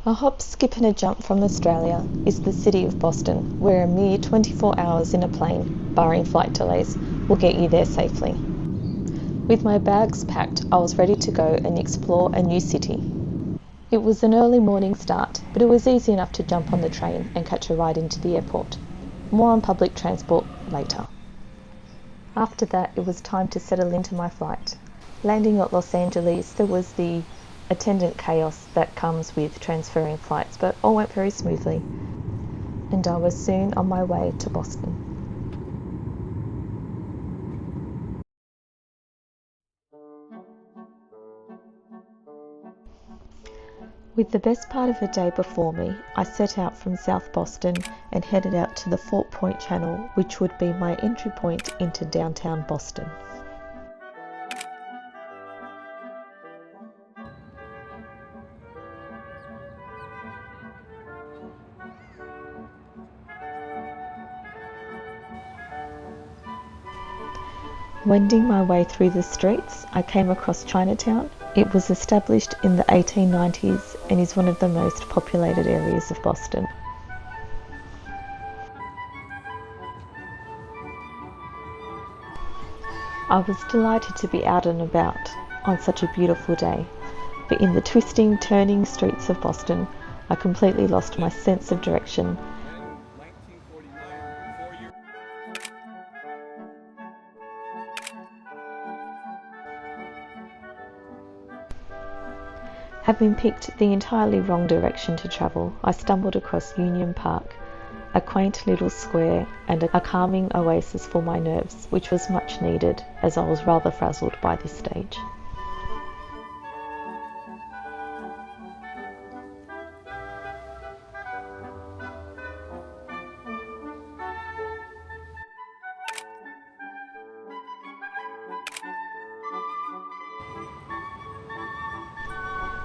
A hop, skip and a jump from Australia is the city of Boston, where a mere 24 hours in a plane, barring flight delays, will get you there safely. With my bags packed, I was ready to go and explore a new city. It was an early morning start, but it was easy enough to jump on the train and catch a ride into the airport. More on public transport later. After that, it was time to settle into my flight. Landing at Los Angeles, there was the attendant chaos that comes with transferring flights, but all went very smoothly, and I was soon on my way to Boston. With the best part of the day before me, I set out from South Boston and headed out to the Fort Point Channel, which would be my entry point into downtown Boston. Wending my way through the streets, I came across Chinatown. It was established in the 1890s and is one of the most populated areas of Boston. I was delighted to be out and about on such a beautiful day, but in the twisting, turning streets of Boston, I completely lost my sense of direction. Having picked the entirely wrong direction to travel, I stumbled across Union Park, a quaint little square and a calming oasis for my nerves, which was much needed as I was rather frazzled by this stage.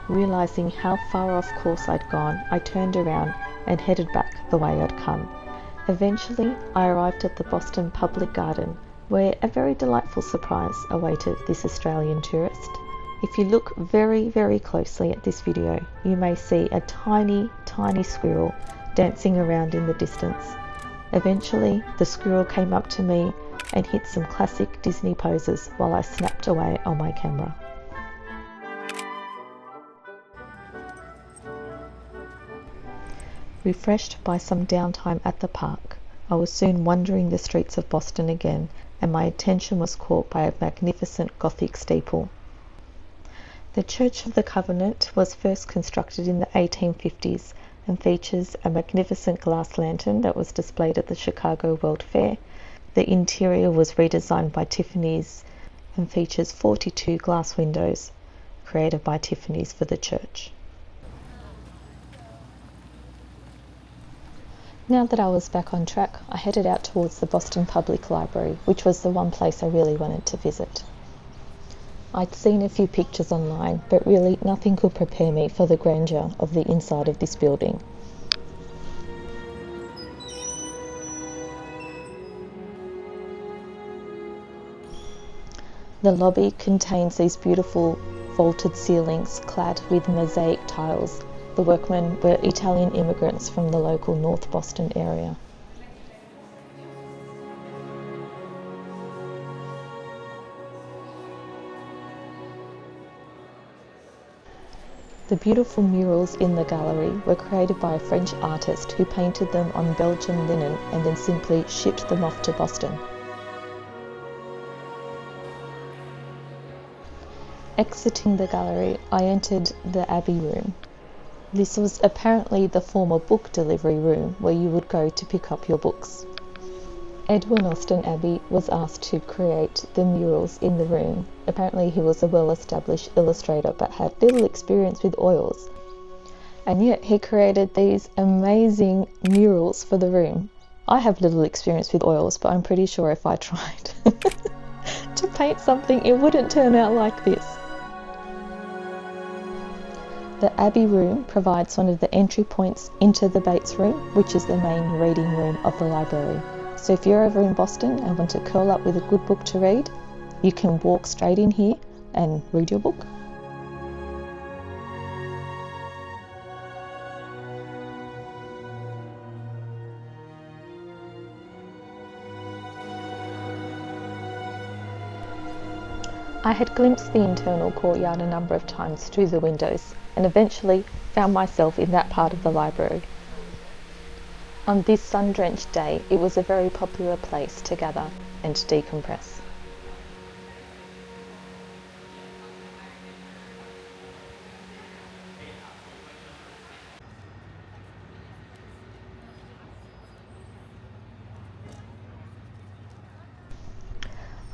Realizing how far off course I'd gone, I turned around and headed back the way I'd come. Eventually, I arrived at the Boston Public Garden, where a very delightful surprise awaited this Australian tourist. If you look very, very closely at this video, you may see a tiny, tiny squirrel dancing around in the distance. Eventually, the squirrel came up to me and hit some classic Disney poses while I snapped away on my camera. Refreshed by some downtime at the park, I was soon wandering the streets of Boston again, and my attention was caught by a magnificent Gothic steeple. The Church of the Covenant was first constructed in the 1850s and features a magnificent glass lantern that was displayed at the Chicago World Fair. The interior was redesigned by Tiffany's and features 42 glass windows created by Tiffany's for the church. Now that I was back on track, I headed out towards the Boston Public Library, which was the one place I really wanted to visit. I'd seen a few pictures online, but really nothing could prepare me for the grandeur of the inside of this building. The lobby contains these beautiful vaulted ceilings clad with mosaic tiles. The workmen were Italian immigrants from the local North Boston area. The beautiful murals in the gallery were created by a French artist who painted them on Belgian linen and then simply shipped them off to Boston. Exiting the gallery, I entered the Abbey Room. This was apparently the former book delivery room where you would go to pick up your books. Edwin Austen Abbey was asked to create the murals in the room. Apparently he was a well-established illustrator but had little experience with oils. And yet he created these amazing murals for the room. I have little experience with oils, but I'm pretty sure if I tried to paint something, it wouldn't turn out like this. The Abbey Room provides one of the entry points into the Bates Room, which is the main reading room of the library. So if you're ever in Boston and want to curl up with a good book to read, you can walk straight in here and read your book. I had glimpsed the internal courtyard a number of times through the windows and eventually found myself in that part of the library. On this sun-drenched day, it was a very popular place to gather and decompress.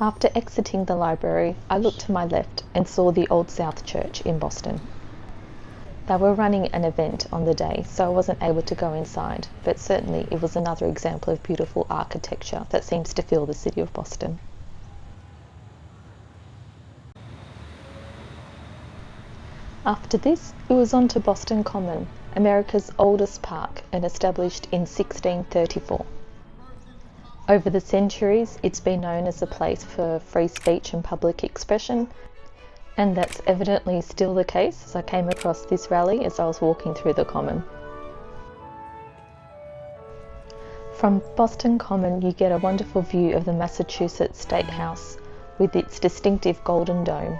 After exiting the library, I looked to my left and saw the Old South Church in Boston. They were running an event on the day, so I wasn't able to go inside, but certainly it was another example of beautiful architecture that seems to fill the city of Boston. After this, it was on to Boston Common, America's oldest park and established in 1634. Over the centuries, it's been known as a place for free speech and public expression, and that's evidently still the case as I came across this rally as I was walking through the Common. From Boston Common, you get a wonderful view of the Massachusetts State House with its distinctive golden dome.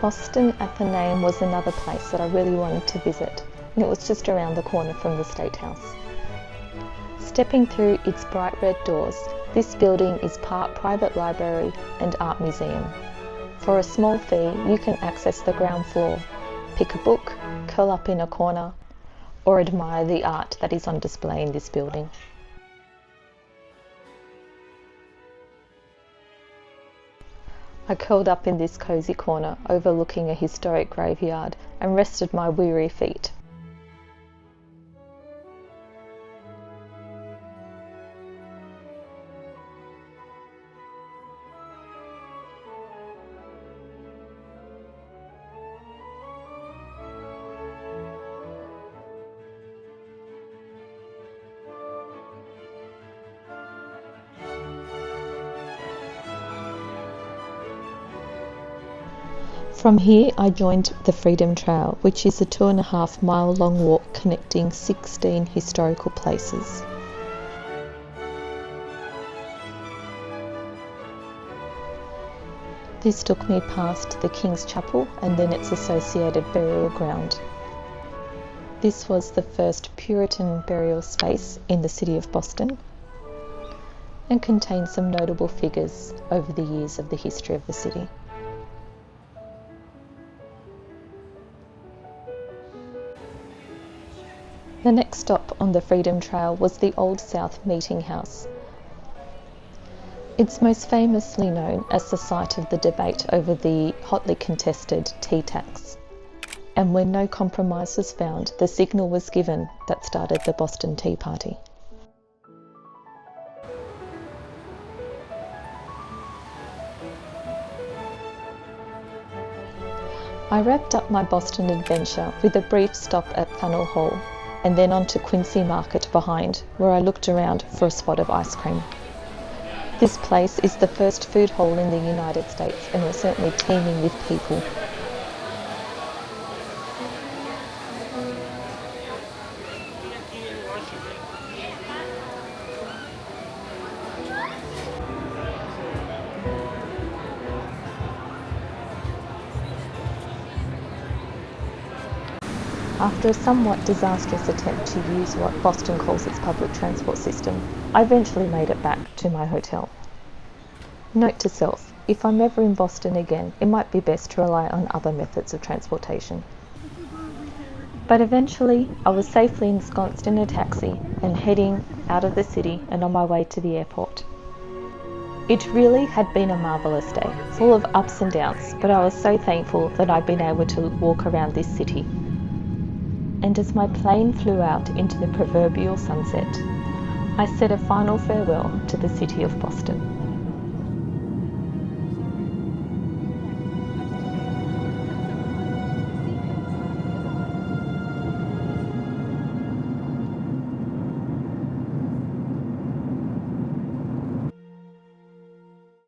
Boston Athenaeum was another place that I really wanted to visit, and it was just around the corner from the State House. Stepping through its bright red doors, this building is part private library and art museum. For a small fee, you can access the ground floor, pick a book, curl up in a corner, or admire the art that is on display in this building. I curled up in this cosy corner overlooking a historic graveyard and rested my weary feet. From here, I joined the Freedom Trail, which is a 2.5 mile long walk connecting 16 historical places. This took me past the King's Chapel and then its associated burial ground. This was the first Puritan burial space in the city of Boston and contains some notable figures over the years of the history of the city. The next stop on the Freedom Trail was the Old South Meeting House. It's most famously known as the site of the debate over the hotly contested tea tax. And when no compromise was found, the signal was given that started the Boston Tea Party. I wrapped up my Boston adventure with a brief stop at Faneuil Hall, and then on to Quincy Market behind, where I looked around for a spot of ice cream. This place is the first food hall in the United States and was certainly teeming with people. After a somewhat disastrous attempt to use what Boston calls its public transport system, I eventually made it back to my hotel. Note to self, if I'm ever in Boston again, it might be best to rely on other methods of transportation. But eventually, I was safely ensconced in a taxi and heading out of the city and on my way to the airport. It really had been a marvellous day, full of ups and downs, but I was so thankful that I'd been able to walk around this city. And as my plane flew out into the proverbial sunset, I said a final farewell to the city of Boston.